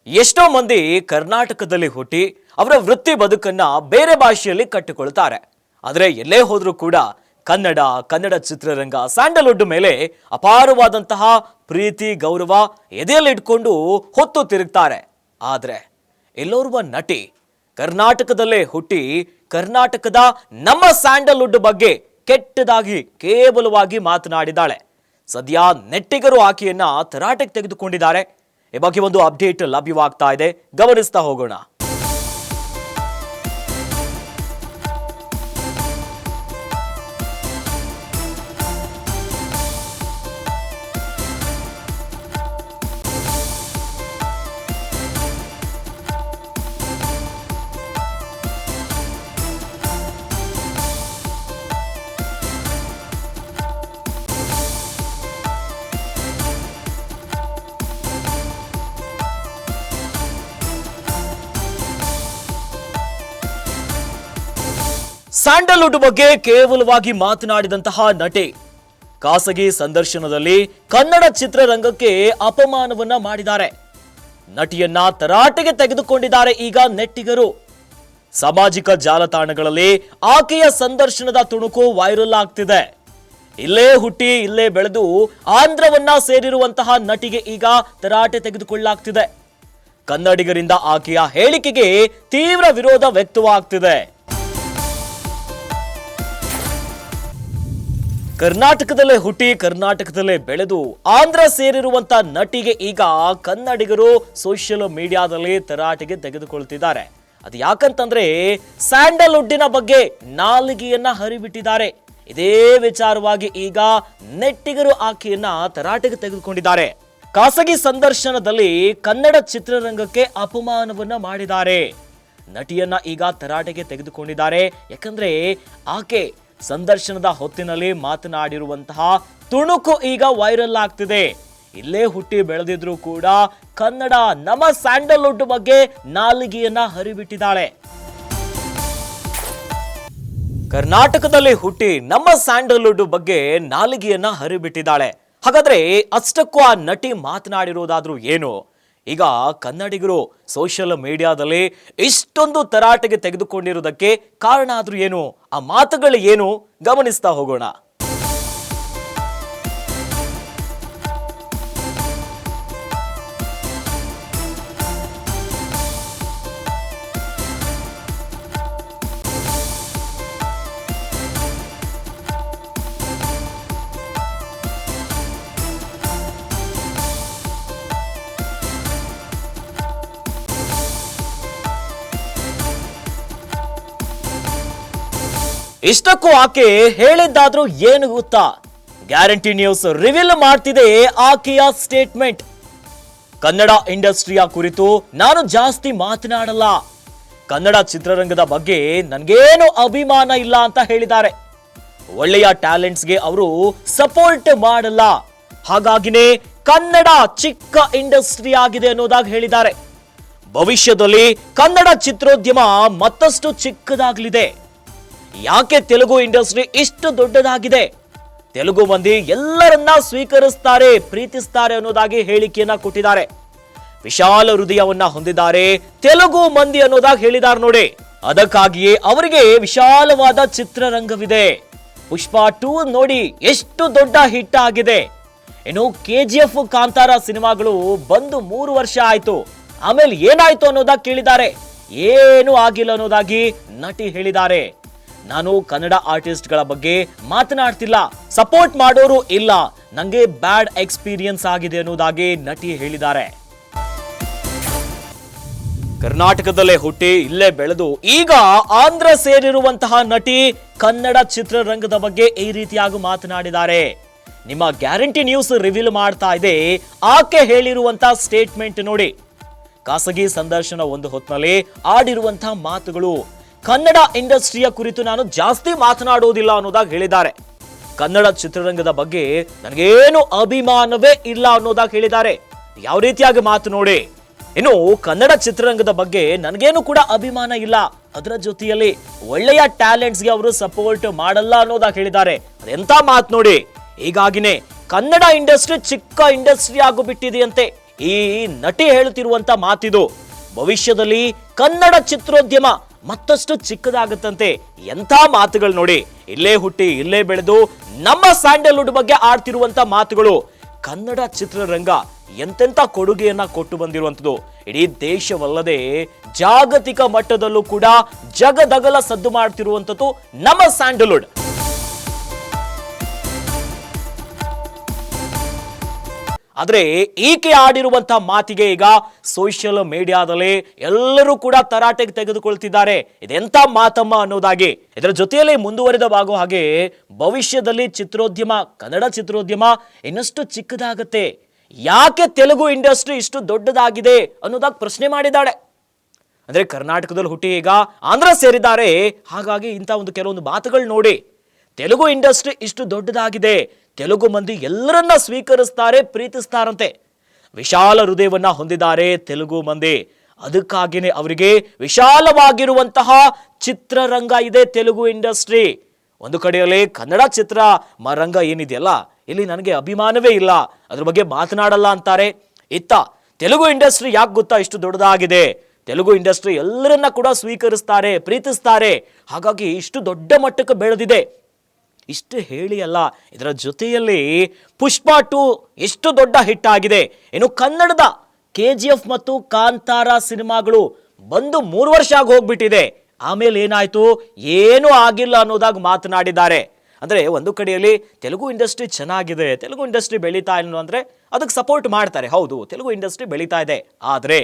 ಎಷ್ಟೋ ಮಂದಿ ಕರ್ನಾಟಕದಲ್ಲಿ ಹುಟ್ಟಿ ಅವರ ವೃತ್ತಿ ಬದುಕನ್ನ ಬೇರೆ ಭಾಷೆಯಲ್ಲಿ ಕಟ್ಟಿಕೊಳ್ತಾರೆ. ಆದರೆ ಎಲ್ಲೇ ಹೋದ್ರೂ ಕೂಡ ಕನ್ನಡ ಚಿತ್ರರಂಗ, ಸ್ಯಾಂಡಲ್ವುಡ್ ಮೇಲೆ ಅಪಾರವಾದಂತಹ ಪ್ರೀತಿ ಗೌರವ ಎದೆಯಲ್ಲಿ ಇಟ್ಕೊಂಡು ಹೊತ್ತು ತಿರುಗ್ತಾರೆ. ಆದರೆ ಎಲ್ಲೋರ್ವ ನಟಿ ಕರ್ನಾಟಕದಲ್ಲೇ ಹುಟ್ಟಿ ಕರ್ನಾಟಕದ ನಮ್ಮ ಸ್ಯಾಂಡಲ್ವುಡ್ ಬಗ್ಗೆ ಕೆಟ್ಟದಾಗಿ ಕೇವಲವಾಗಿ ಮಾತನಾಡಿದ್ದಾಳೆ. ಸದ್ಯ ನೆಟ್ಟಿಗರು ಆಕೆಯನ್ನ ತರಾಟೆಗೆ ತೆಗೆದುಕೊಂಡಿದ್ದಾರೆ. ಈ ಬಗ್ಗೆ ಒಂದು ಅಪ್ಡೇಟ್ ಲಭ್ಯವಾಗ್ತಾ ಇದೆ, ಗಮನಿಸ್ತಾ ಹೋಗೋಣ. ಸ್ಯಾಂಡಲ್ವುಡ್ ಬಗ್ಗೆ ಕೇವಲವಾಗಿ ಮಾತನಾಡಿದಂತಹ ನಟಿ ಖಾಸಗಿ ಸಂದರ್ಶನದಲ್ಲಿ ಕನ್ನಡ ಚಿತ್ರರಂಗಕ್ಕೆ ಅಪಮಾನವನ್ನ ಮಾಡಿದ್ದಾರೆ. ನಟಿಯನ್ನ ತರಾಟೆಗೆ ತೆಗೆದುಕೊಂಡಿದ್ದಾರೆ ಈಗ ನೆಟ್ಟಿಗರು. ಸಾಮಾಜಿಕ ಜಾಲತಾಣಗಳಲ್ಲಿ ಆಕೆಯ ಸಂದರ್ಶನದ ತುಣುಕು ವೈರಲ್ ಆಗ್ತಿದೆ. ಇಲ್ಲೇ ಹುಟ್ಟಿ ಇಲ್ಲೇ ಬೆಳೆದು ಆಂಧ್ರವನ್ನ ಸೇರಿರುವಂತಹ ನಟಿಗೆ ಈಗ ತರಾಟೆ ತೆಗೆದುಕೊಳ್ಳಲಾಗ್ತಿದೆ. ಕನ್ನಡಿಗರಿಂದ ಆಕೆಯ ಹೇಳಿಕೆಗೆ ತೀವ್ರ ವಿರೋಧ ವ್ಯಕ್ತವಾಗ್ತಿದೆ. ಕರ್ನಾಟಕದಲ್ಲೇ ಹುಟ್ಟಿ ಕರ್ನಾಟಕದಲ್ಲೇ ಬೆಳೆದು ಆಂಧ್ರ ಸೇರಿರುವಂತ ನಟಿಗೆ ಈಗ ಕನ್ನಡಿಗರು ಸೋಷಿಯಲ್ ಮೀಡಿಯಾದಲ್ಲಿ ತರಾಟೆಗೆ ತೆಗೆದುಕೊಳ್ತಿದ್ದಾರೆ. ಅದು ಯಾಕಂತಂದ್ರೆ ಸ್ಯಾಂಡಲ್ವುಡ್ಡಿನ ಬಗ್ಗೆ ನಾಲಿಗೆಯನ್ನ ಹರಿಬಿಟ್ಟಿದ್ದಾರೆ. ಇದೇ ವಿಚಾರವಾಗಿ ಈಗ ನೆಟ್ಟಿಗರು ಆಕೆಯನ್ನ ತರಾಟೆಗೆ ತೆಗೆದುಕೊಂಡಿದ್ದಾರೆ. ಖಾಸಗಿ ಸಂದರ್ಶನದಲ್ಲಿ ಕನ್ನಡ ಚಿತ್ರರಂಗಕ್ಕೆ ಅಪಮಾನವನ್ನ ಮಾಡಿದ್ದಾರೆ. ನಟಿಯನ್ನ ಈಗ ತರಾಟೆಗೆ ತೆಗೆದುಕೊಂಡಿದ್ದಾರೆ. ಯಾಕಂದ್ರೆ ಆಕೆ ಸಂದರ್ಶನದ ಹೊತ್ತಿನಲ್ಲಿ ಮಾತನಾಡಿರುವಂತಹ ತುಣುಕು ಈಗ ವೈರಲ್ ಆಗ್ತಿದೆ. ಇಲ್ಲೇ ಹುಟ್ಟಿ ಬೆಳೆದಿದ್ರು ಕೂಡ ಕನ್ನಡ ನಮ್ಮ ಸ್ಯಾಂಡಲ್ವುಡ್ ಬಗ್ಗೆ ನಾಲಿಗೆಯನ್ನ ಹರಿಬಿಟ್ಟಿದ್ದಾಳೆ. ಕರ್ನಾಟಕದಲ್ಲಿ ಹುಟ್ಟಿ ನಮ್ಮ ಸ್ಯಾಂಡಲ್ವುಡ್ ಬಗ್ಗೆ ನಾಲಿಗೆಯನ್ನ ಹರಿಬಿಟ್ಟಿದ್ದಾಳೆ. ಹಾಗಾದ್ರೆ ಅಷ್ಟಕ್ಕೂ ಆ ನಟಿ ಮಾತನಾಡಿರೋದಾದ್ರೂ ಏನು? ಈಗ ಕನ್ನಡಿಗರು ಸೋಷಿಯಲ್ ಮೀಡಿಯಾದಲ್ಲಿ ಇಷ್ಟೊಂದು ತರಾಟೆಗೆ ತೆಗೆದುಕೊಂಡಿರುವುದಕ್ಕೆ ಕಾರಣ ಆದ್ರೂ ಏನು? ಆ ಮಾತುಗಳು ಏನು? ಗಮನಿಸ್ತಾ ಹೋಗೋಣ. ಇಷ್ಟಕ್ಕೂ ಆಕೆ ಹೇಳಿದ್ದಾದ್ರೂ ಏನು ಗೊತ್ತಾ? ಗ್ಯಾರಂಟಿ ನ್ಯೂಸ್ ರಿವೀಲ್ ಮಾಡ್ತಿದೆ ಆಕೆಯ ಸ್ಟೇಟ್ಮೆಂಟ್. ಕನ್ನಡ ಇಂಡಸ್ಟ್ರಿಯ ಕುರಿತು ನಾನು ಜಾಸ್ತಿ ಮಾತನಾಡಲ್ಲ. ಕನ್ನಡ ಚಿತ್ರರಂಗದ ಬಗ್ಗೆ ನನಗೇನು ಅಭಿಮಾನ ಇಲ್ಲ ಅಂತ ಹೇಳಿದ್ದಾರೆ. ಒಳ್ಳೆಯ ಟ್ಯಾಲೆಂಟ್ಸ್ಗೆ ಅವರು ಸಪೋರ್ಟ್ ಮಾಡಲ್ಲ. ಹಾಗಾಗಿನೇ ಕನ್ನಡ ಚಿಕ್ಕ ಇಂಡಸ್ಟ್ರಿ ಆಗಿದೆ ಅನ್ನೋದಾಗಿ ಹೇಳಿದ್ದಾರೆ. ಭವಿಷ್ಯದಲ್ಲಿ ಕನ್ನಡ ಚಿತ್ರೋದ್ಯಮ ಮತ್ತಷ್ಟು ಚಿಕ್ಕದಾಗಲಿದೆ. ಯಾಕೆ ತೆಲುಗು ಇಂಡಸ್ಟ್ರಿ ಇಷ್ಟು ದೊಡ್ಡದಾಗಿದೆ? ತೆಲುಗು ಮಂದಿ ಎಲ್ಲರನ್ನ ಸ್ವೀಕರಿಸ್ತಾರೆ, ಪ್ರೀತಿಸ್ತಾರೆ ಅನ್ನೋದಾಗಿ ಹೇಳಿಕೆಯನ್ನ ಕೊಟ್ಟಿದ್ದಾರೆ. ವಿಶಾಲ ಹೃದಯವನ್ನ ಹೊಂದಿದ್ದಾರೆ ತೆಲುಗು ಮಂದಿ ಅನ್ನೋದಾಗಿ ಹೇಳಿದ್ದಾರೆ ನೋಡಿ. ಅದಕ್ಕಾಗಿಯೇ ಅವರಿಗೆ ವಿಶಾಲವಾದ ಚಿತ್ರರಂಗವಿದೆ. ಪುಷ್ಪ 2 ನೋಡಿ ಎಷ್ಟು ದೊಡ್ಡ ಹಿಟ್ ಆಗಿದೆ. ಇನ್ನು KGF, ಕಾಂತಾರ ಸಿನಿಮಾಗಳು ಬಂದು 3 ವರ್ಷ ಆಯ್ತು. ಆಮೇಲೆ ಏನಾಯ್ತು ಅನ್ನೋದಾಗಿ ಕೇಳಿದ್ದಾರೆ. ಏನು ಆಗಿಲ್ಲ ಅನ್ನೋದಾಗಿ ನಟಿ ಹೇಳಿದ್ದಾರೆ. ನಾನು ಕನ್ನಡ ಆರ್ಟಿಸ್ಟ್ಗಳ ಬಗ್ಗೆ ಮಾತನಾಡ್ತಿಲ್ಲ, ಸಪೋರ್ಟ್ ಮಾಡೋರು ಇಲ್ಲ, ನಂಗೆ ಬ್ಯಾಡ್ ಎಕ್ಸ್ಪೀರಿಯನ್ಸ್ ಆಗಿದೆ ಅನ್ನೋದಾಗಿ ನಟಿ ಹೇಳಿದ್ದಾರೆ. ಕರ್ನಾಟಕದಲ್ಲೇ ಹುಟ್ಟಿ ಇಲ್ಲೇ ಬೆಳೆದು ಈಗ ಆಂಧ್ರ ಸೇರಿರುವಂತಹ ನಟಿ ಕನ್ನಡ ಚಿತ್ರರಂಗದ ಬಗ್ಗೆ ಈ ರೀತಿಯಾಗಿ ಮಾತನಾಡಿದ್ದಾರೆ. ನಿಮ್ಮ ಗ್ಯಾರಂಟಿ ನ್ಯೂಸ್ ರಿವೀಲ್ ಮಾಡ್ತಾ ಇದೆ ಆಕೆ ಹೇಳಿರುವಂತಹ ಸ್ಟೇಟ್ಮೆಂಟ್ ನೋಡಿ. ಖಾಸಗಿ ಸಂದರ್ಶನ ಒಂದು ಹೊತ್ತಿನಲ್ಲಿ ಆಡಿರುವಂತಹ ಮಾತುಗಳು. ಕನ್ನಡ ಇಂಡಸ್ಟ್ರಿಯ ಕುರಿತು ನಾನು ಜಾಸ್ತಿ ಮಾತನಾಡುವುದಿಲ್ಲ ಅನ್ನೋದಾಗಿ ಹೇಳಿದ್ದಾರೆ. ಕನ್ನಡ ಚಿತ್ರರಂಗದ ಬಗ್ಗೆ ನನಗೇನು ಅಭಿಮಾನವೇ ಇಲ್ಲ ಅನ್ನೋದಾಗಿ ಹೇಳಿದ್ದಾರೆ. ಯಾವ ರೀತಿಯಾಗಿ ಮಾತು ನೋಡಿ. ಇನ್ನು ಕನ್ನಡ ಚಿತ್ರರಂಗದ ಬಗ್ಗೆ ನನಗೇನು ಕೂಡ ಅಭಿಮಾನ ಇಲ್ಲ, ಅದರ ಜೊತೆಯಲ್ಲಿ ಒಳ್ಳೆಯ ಟ್ಯಾಲೆಂಟ್ಸ್ಗೆ ಅವರು ಸಪೋರ್ಟ್ ಮಾಡಲ್ಲ ಅನ್ನೋದಾಗಿ ಹೇಳಿದ್ದಾರೆ. ಅದೆಂತ ಮಾತು ನೋಡಿ. ಹೀಗಾಗಿನೇ ಕನ್ನಡ ಇಂಡಸ್ಟ್ರಿ ಚಿಕ್ಕ ಇಂಡಸ್ಟ್ರಿ ಆಗಿಬಿಟ್ಟಿದೆಯಂತೆ. ಈ ನಟಿ ಹೇಳುತ್ತಿರುವಂತ ಮಾತಿದು. ಭವಿಷ್ಯದಲ್ಲಿ ಕನ್ನಡ ಚಿತ್ರೋದ್ಯಮ ಮತ್ತಷ್ಟು ಚಿಕ್ಕದಾಗುತ್ತಂತೆ. ಎಂಥ ಮಾತುಗಳು ನೋಡಿ. ಇಲ್ಲೇ ಹುಟ್ಟಿ ಇಲ್ಲೇ ಬೆಳೆದು ನಮ್ಮ ಸ್ಯಾಂಡಲ್ವುಡ್ ಬಗ್ಗೆ ಆಡ್ತಿರುವಂತ ಮಾತುಗಳು. ಕನ್ನಡ ಚಿತ್ರರಂಗ ಎಂತೆಂಥ ಕೊಡುಗೆಯನ್ನ ಕೊಟ್ಟು ಬಂದಿರುವಂಥದ್ದು. ಇಡೀ ದೇಶವಲ್ಲದೆ ಜಾಗತಿಕ ಮಟ್ಟದಲ್ಲೂ ಕೂಡ ಜಗದಗಲ ಸದ್ದು ಮಾಡ್ತಿರುವಂಥದ್ದು ನಮ್ಮ ಸ್ಯಾಂಡಲ್ವುಡ್. ಆದ್ರೆ ಈಕೆ ಆಡಿರುವಂತ ಮಾತಿಗೆ ಈಗ ಸೋಷಿಯಲ್ ಮೀಡಿಯಾದಲ್ಲಿ ಎಲ್ಲರೂ ಕೂಡ ತರಾಟೆಗೆ ತೆಗೆದುಕೊಳ್ತಿದ್ದಾರೆ. ಇದೆಂತ ಮಾತಮ್ಮ ಅನ್ನೋದಾಗಿ. ಇದರ ಜೊತೆಯಲ್ಲಿ ಮುಂದುವರಿದ ಭಾಗೋ ಹಾಗೆ ಭವಿಷ್ಯದಲ್ಲಿ ಚಿತ್ರೋದ್ಯಮ, ಕನ್ನಡ ಚಿತ್ರೋದ್ಯಮ ಇನ್ನಷ್ಟು ಚಿಕ್ಕದಾಗತ್ತೆ. ಯಾಕೆ ತೆಲುಗು ಇಂಡಸ್ಟ್ರಿ ಇಷ್ಟು ದೊಡ್ಡದಾಗಿದೆ ಅನ್ನೋದಾಗಿ ಪ್ರಶ್ನೆ ಮಾಡಿದ್ದಾಳೆ. ಅಂದ್ರೆ ಕರ್ನಾಟಕದಲ್ಲಿ ಹುಟ್ಟಿ ಈಗ ಆಂಧ್ರ ಸೇರಿದ್ದಾರೆ. ಹಾಗಾಗಿ ಇಂಥ ಕೆಲವೊಂದು ಮಾತುಗಳು ನೋಡಿ. ತೆಲುಗು ಇಂಡಸ್ಟ್ರಿ ಇಷ್ಟು ದೊಡ್ಡದಾಗಿದೆ, ತೆಲುಗು ಮಂದಿ ಎಲ್ಲರನ್ನ ಸ್ವೀಕರಿಸ್ತಾರೆ, ಪ್ರೀತಿಸ್ತಾರಂತೆ. ವಿಶಾಲ ಹೃದಯವನ್ನ ಹೊಂದಿದ್ದಾರೆ ತೆಲುಗು ಮಂದಿ. ಅದಕ್ಕಾಗಿನೇ ಅವರಿಗೆ ವಿಶಾಲವಾಗಿರುವಂತಹ ಚಿತ್ರರಂಗ ಇದೆ ತೆಲುಗು ಇಂಡಸ್ಟ್ರಿ. ಒಂದು ಕಡೆಯಲ್ಲಿ ಕನ್ನಡ ಚಿತ್ರ ರಂಗ ಏನಿದೆಯಲ್ಲ, ಇಲ್ಲಿ ನನಗೆ ಅಭಿಮಾನವೇ ಇಲ್ಲ, ಅದ್ರ ಬಗ್ಗೆ ಮಾತನಾಡಲ್ಲ ಅಂತಾರೆ. ಇತ್ತ ತೆಲುಗು ಇಂಡಸ್ಟ್ರಿ ಯಾಕೆ ಗೊತ್ತಾ ಇಷ್ಟು ದೊಡ್ಡದಾಗಿದೆ? ತೆಲುಗು ಇಂಡಸ್ಟ್ರಿ ಎಲ್ಲರನ್ನ ಕೂಡ ಸ್ವೀಕರಿಸ್ತಾರೆ, ಪ್ರೀತಿಸ್ತಾರೆ. ಹಾಗಾಗಿ ಇಷ್ಟು ದೊಡ್ಡ ಮಟ್ಟಕ್ಕೆ ಬೆಳೆದಿದೆ. ಇಷ್ಟು ಹೇಳಿ ಅಲ್ಲ, ಇದರ ಜೊತೆಯಲ್ಲಿ ಪುಷ್ಪ 2 ಎಷ್ಟು ದೊಡ್ಡ ಹಿಟ್ ಆಗಿದೆ. ಇನ್ನು ಕನ್ನಡದ KGF ಮತ್ತು ಕಾಂತಾರ ಸಿನಿಮಾಗಳು ಬಂದು 3 ವರ್ಷ ಆಗಿ ಹೋಗ್ಬಿಟ್ಟಿದೆ. ಆಮೇಲೆ ಏನಾಯ್ತು, ಏನೂ ಆಗಿಲ್ಲ ಅನ್ನೋದಾಗಿ ಮಾತನಾಡಿದ್ದಾರೆ. ಅಂದ್ರೆ ಒಂದು ಕಡೆಯಲ್ಲಿ ತೆಲುಗು ಇಂಡಸ್ಟ್ರಿ ಚೆನ್ನಾಗಿದೆ, ತೆಲುಗು ಇಂಡಸ್ಟ್ರಿ ಬೆಳೀತಾ ಇಲ್ಲ ಅಂದ್ರೆ ಅದಕ್ಕೆ ಸಪೋರ್ಟ್ ಮಾಡ್ತಾರೆ. ಹೌದು, ತೆಲುಗು ಇಂಡಸ್ಟ್ರಿ ಬೆಳೀತಾ ಇದೆ. ಆದ್ರೆ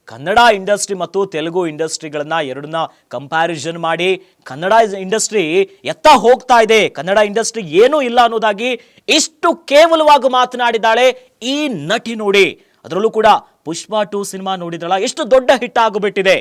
ಕನ್ನಡ ಇಂಡಸ್ಟ್ರಿ ಮತ್ತು ತೆಲುಗು ಇಂಡಸ್ಟ್ರಿಗಳನ್ನ ಎರಡನ್ನ ಕಂಪ್ಯಾರಿಸನ್ ಮಾಡಿ ಕನ್ನಡ ಇಂಡಸ್ಟ್ರಿ ಎತ್ತ ಹೋಗ್ತಾ ಇದೆ, ಕನ್ನಡ ಇಂಡಸ್ಟ್ರಿ ಏನೂ ಇಲ್ಲ ಅನ್ನೋದಾಗಿ ಇಷ್ಟು ಕೇವಲವಾಗಿ ಮಾತನಾಡಿದ್ದಾಳೆ ಈ ನಟಿ ನೋಡಿ. ಅದರಲ್ಲೂ ಕೂಡ ಪುಷ್ಪ 2 ಸಿನಿಮಾ ನೋಡಿದ್ರಲ್ಲ, ಎಷ್ಟು ದೊಡ್ಡ ಹಿಟ್ ಆಗಿಬಿಟ್ಟಿದೆ.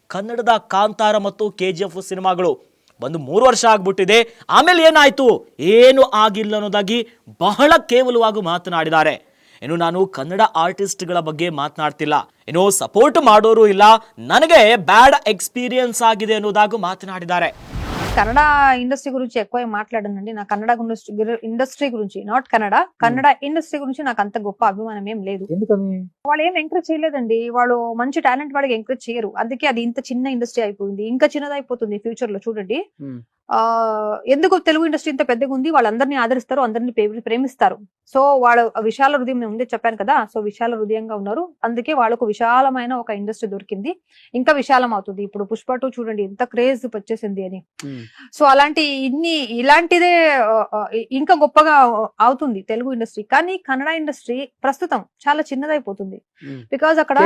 ಕನ್ನಡದ ಕಾಂತಾರ ಮತ್ತು KGF ಸಿನಿಮಾಗಳು ಬಂದು 3 ವರ್ಷ ಆಗ್ಬಿಟ್ಟಿದೆ. ಆಮೇಲೆ ಏನಾಯ್ತು, ಏನು ಆಗಿಲ್ಲ ಅನ್ನೋದಾಗಿ ಬಹಳ ಕೇವಲವಾಗಿ ಮಾತನಾಡಿದ್ದಾರೆ. ಇನ್ನು ನಾನು ಕನ್ನಡ ಆರ್ಟಿಸ್ಟ್ಗಳ ಬಗ್ಗೆ ಮಾತನಾಡ್ತಿಲ್ಲ, ಇನ್ನು ಸಪೋರ್ಟ್ ಮಾಡೋರು ಇಲ್ಲ, ನನಗೆ ಬ್ಯಾಡ್ ఎక్స్‌పీరియన్స్ ఆಗಿದೆ ಅನ್ನೋದಾಗೂ మాట్లాడిದ್ದಾರೆ. కన్నడ ఇండస్ట్రీ గురించి ఎక్కువ మాట్లాడనండి. నా కన్నడ ఇండస్ట్రీ గురించి, నాట్ కన్నడ ఇండస్ట్రీ గురించి నాకు అంత గొప్ప అభిమానం ఏం లేదు. వాళ్ళు ఏం ఎంకరేజ్ చేయలేదండి. వాళ్ళు మంచి టాలెంట్ వాళ్ళకి ఎంకరేజ్ చేయరు. అందుకే అది ఇంత చిన్న ఇండస్ట్రీ అయిపోయింది, ఇంకా చిన్నదైపోతుంది ఫ్యూచర్ లో. చూడండి ఎందుకు తెలుగు ఇండస్ట్రీ ఇంత పెద్దగా ఉంది, వాళ్ళందరినీ ఆదరిస్తారు, అందరినీ ప్రేమిస్తారు. సో వాళ్ళు విశాల హృదయం, నేను ముందే చెప్పాను కదా, సో విశాల హృదయంగా ఉన్నారు. అందుకే వాళ్ళకు విశాలమైన ఒక ఇండస్ట్రీ దొరికింది, ఇంకా విశాలం అవుతుంది. ఇప్పుడు పుష్ప 2 చూడండి ఎంత క్రేజ్ వచ్చేసింది అని. సో ఇలాంటిదే ఇంకా గొప్పగా అవుతుంది తెలుగు ఇండస్ట్రీ. కానీ కన్నడ ఇండస్ట్రీ ప్రస్తుతం చాలా చిన్నదైపోతుంది. బికాజ్ అక్కడ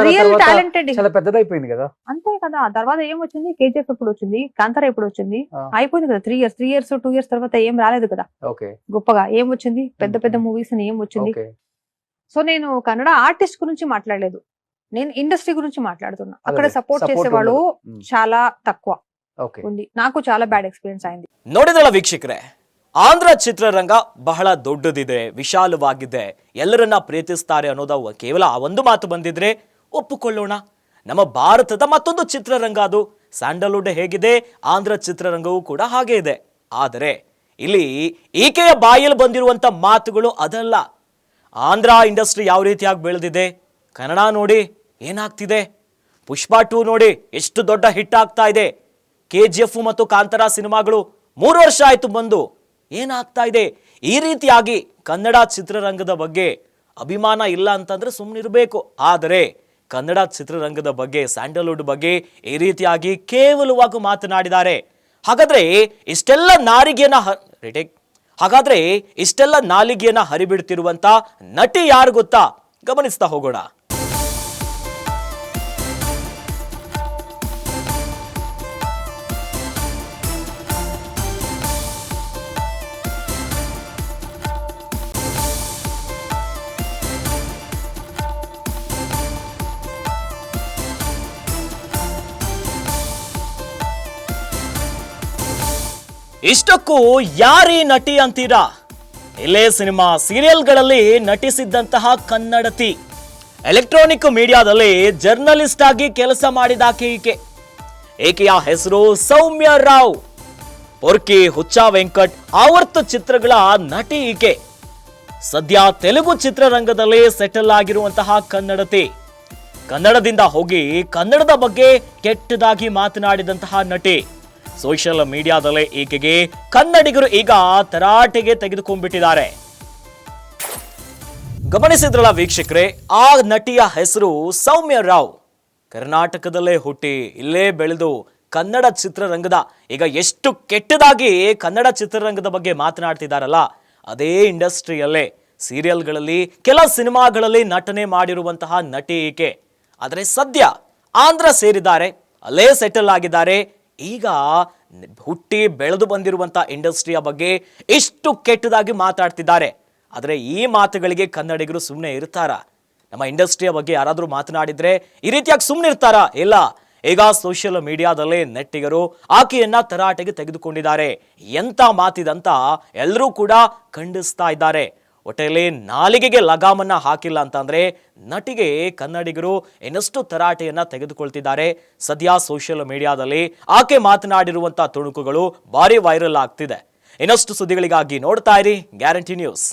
రియల్ టాలెంటెడ్ చాలా పెద్దదైపోయింది కదా. అంతే కదా. తర్వాత ఏం వచ్చింది, KGF ఎప్పుడు వచ్చింది, కాంతార ఎప్పుడు వచ్చింది, అయిపోయింది కదా. 3 ఇయర్స్ 2 ఇయర్స్ తర్వాత ఏం రాలేదు కదా గొప్పగా. ఏం వచ్చింది, పెద్ద పెద్ద మూవీస్ అని ఏం వచ్చింది. సో నేను కన్నడ ఆర్టిస్ట్ గురించి మాట్లాడలేదు, నేను ఇండస్ట్రీ గురించి మాట్లాడుతున్నా. అక్కడ సపోర్ట్ చేసేవాళ్ళు చాలా తక్కువ ఉంది. నాకు చాలా ಬ್ಯಾಡ್ ಎಕ್ಸ್‌ಪೀರಿಯನ್ಸ್ ಆಯ್ತು. ನೋಡಿದ್ರಲ್ಲ ವೀಕ್ಷಕರೇ, ಆಂಧ್ರ ಚಿತ್ರರಂಗ ಬಹಳ ದೊಡ್ಡದಿದೆ, ವಿಶಾಲವಾಗಿದೆ, ಎಲ್ಲರನ್ನ ಪ್ರೀತಿಸ್ತಾರೆ ಅನ್ನೋದ ಕೇವಲ ಆ ಒಂದು ಮಾತು ಬಂದಿದ್ರೆ ಒಪ್ಪಿಕೊಳ್ಳೋಣ. ನಮ್ಮ ಭಾರತದ ಮತ್ತೊಂದು ಚಿತ್ರರಂಗ ಅದು ಸ್ಯಾಂಡಲ್ವುಡ್ ಹೇಗಿದೆ, ಆಂಧ್ರ ಚಿತ್ರರಂಗವೂ ಕೂಡ ಹಾಗೆ ಇದೆ. ಆದರೆ ಇಲ್ಲಿ ಈಕೆಯ ಬಾಯಲ್ಲಿ ಬಂದಿರುವಂತ ಮಾತುಗಳು ಅದಲ್ಲ. ಆಂಧ್ರ ಇಂಡಸ್ಟ್ರಿ ಯಾವ ರೀತಿಯಾಗಿ ಬೆಳೆದಿದೆ, ಕನ್ನಡ ನೋಡಿ ಏನಾಗ್ತಿದೆ, ಪುಷ್ಪ 2 ನೋಡಿ ಎಷ್ಟು ದೊಡ್ಡ ಹಿಟ್ ಆಗ್ತಾ ಇದೆ, KGF ಮತ್ತು ಕಾಂತಾರ ಸಿನಿಮಾಗಳು 3 ವರ್ಷ ಆಯ್ತು ಬಂದು, ಏನಾಗ್ತಾ ಇದೆ. ಈ ರೀತಿಯಾಗಿ ಕನ್ನಡ ಚಿತ್ರರಂಗದ ಬಗ್ಗೆ ಅಭಿಮಾನ ಇಲ್ಲ ಅಂತಂದ್ರೆ ಸುಮ್ಮನಿರಬೇಕು. ಆದರೆ ಕನ್ನಡ ಚಿತ್ರರಂಗದ ಬಗ್ಗೆ, ಸ್ಯಾಂಡಲ್ವುಡ್ ಬಗ್ಗೆ ಈ ರೀತಿಯಾಗಿ ಕೇವಲವಾಗಿ ಮಾತನಾಡಿದ್ದಾರೆ. ಹಾಗಾದ್ರೆ ಇಷ್ಟೆಲ್ಲ ನಾಲಿಗೆಯನ್ನ ಹರಿಬಿಡ್ತಿರುವಂತ ನಟಿ ಯಾರು ಗೊತ್ತಾ? ಗಮನಿಸ್ತಾ ಹೋಗೋಣ. ಇಷ್ಟಕ್ಕೂ ಯಾರೀ ನಟಿ ಅಂತೀರಾ? ಇಲ್ಲೇ ಸಿನಿಮಾ ಸೀರಿಯಲ್ಗಳಲ್ಲಿ ನಟಿಸಿದ್ದಂತಹ ಕನ್ನಡತಿ, ಎಲೆಕ್ಟ್ರಾನಿಕ್ ಮೀಡಿಯಾದಲ್ಲಿ ಜರ್ನಲಿಸ್ಟ್ ಆಗಿ ಕೆಲಸ ಮಾಡಿದಾಕೆ ಈಕೆಯ ಹೆಸರು ಸೌಮ್ಯ ರಾವ್. ಪೊರ್ಕಿ, ಹುಚ್ಚ ವೆಂಕಟ್, ಆವರ್ತ ಚಿತ್ರಗಳ ನಟಿ ಈಕೆ. ಸದ್ಯ ತೆಲುಗು ಚಿತ್ರರಂಗದಲ್ಲಿ ಸೆಟಲ್ ಆಗಿರುವಂತಹ ಕನ್ನಡತಿ, ಕನ್ನಡದಿಂದ ಹೋಗಿ ಕನ್ನಡದ ಬಗ್ಗೆ ಕೆಟ್ಟದಾಗಿ ಮಾತನಾಡಿದಂತಹ ನಟಿ. ಸೋಷಿಯಲ್ ಮೀಡಿಯಾದಲ್ಲೇ ಈಕೆಗೆ ಕನ್ನಡಿಗರು ಈಗ ತರಾಟೆಗೆ ತೆಗೆದುಕೊಂಡ್ಬಿಟ್ಟಿದ್ದಾರೆ. ಗಮನಿಸಿದ್ರಲ್ಲ ವೀಕ್ಷಕರೇ, ಆ ನಟಿಯ ಹೆಸರು ಸೌಮ್ಯ ರಾವ್. ಕರ್ನಾಟಕದಲ್ಲೇ ಹುಟ್ಟಿ ಇಲ್ಲೇ ಬೆಳೆದು ಕನ್ನಡ ಚಿತ್ರರಂಗದ ಈಗ ಎಷ್ಟು ಕೆಟ್ಟದಾಗಿ ಕನ್ನಡ ಚಿತ್ರರಂಗದ ಬಗ್ಗೆ ಮಾತನಾಡ್ತಿದ್ದಾರಲ್ಲ, ಅದೇ ಇಂಡಸ್ಟ್ರಿಯಲ್ಲೇ ಸೀರಿಯಲ್ಗಳಲ್ಲಿ ಕೆಲ ಸಿನಿಮಾಗಳಲ್ಲಿ ನಟನೆ ಮಾಡಿರುವಂತಹ ನಟಿ ಈಕೆ. ಆದರೆ ಸದ್ಯ ಆಂಧ್ರ ಸೇರಿದ್ದಾರೆ, ಅಲ್ಲೇ ಸೆಟಲ್ ಆಗಿದ್ದಾರೆ. ಈಗ ಹುಟ್ಟಿ ಬೆಳೆದು ಬಂದಿರುವಂತಹ ಇಂಡಸ್ಟ್ರಿಯ ಬಗ್ಗೆ ಇಷ್ಟು ಕೆಟ್ಟದಾಗಿ ಮಾತಾಡ್ತಿದ್ದಾರೆ. ಆದರೆ ಈ ಮಾತುಗಳಿಗೆ ಕನ್ನಡಿಗರು ಸುಮ್ಮನೆ ಇರ್ತಾರಾ? ನಮ್ಮ ಇಂಡಸ್ಟ್ರಿಯ ಬಗ್ಗೆ ಯಾರಾದರೂ ಮಾತನಾಡಿದ್ರೆ ಈ ರೀತಿಯಾಗಿ ಸುಮ್ಮನೆ ಇರ್ತಾರಾ? ಇಲ್ಲ. ಈಗ ಸೋಷಿಯಲ್ ಮೀಡಿಯಾದಲ್ಲೇ ನೆಟ್ಟಿಗರು ಆಕೆಯನ್ನ ತರಾಟೆಗೆ ತೆಗೆದುಕೊಂಡಿದ್ದಾರೆ. ಎಂತ ಮಾತಿದಂತ ಎಲ್ಲರೂ ಕೂಡ ಖಂಡಿಸ್ತಾ ಇದ್ದಾರೆ. ಒಟ್ಟಲ್ಲಿ ನಾಲಿಗೆಗೆ ಲಗಾಮನ್ನ ಹಾಕಿಲ್ಲ ಅಂತಂದ್ರೆ ನಟಿಗೆ ಕನ್ನಡಿಗರು ಇನ್ನಷ್ಟು ತರಾಟೆಯನ್ನ ತೆಗೆದುಕೊಳ್ತಿದ್ದಾರೆ. ಸದ್ಯ ಸೋಷಿಯಲ್ ಮೀಡಿಯಾದಲ್ಲಿ ಆಕೆ ಮಾತನಾಡಿರುವಂತಹ ತುಣುಕುಗಳು ಭಾರಿ ವೈರಲ್ ಆಗ್ತಿದೆ. ಇನ್ನಷ್ಟು ಸುದ್ದಿಗಳಿಗಾಗಿ ನೋಡ್ತಾ ಇರಿ ಗ್ಯಾರಂಟಿ ನ್ಯೂಸ್.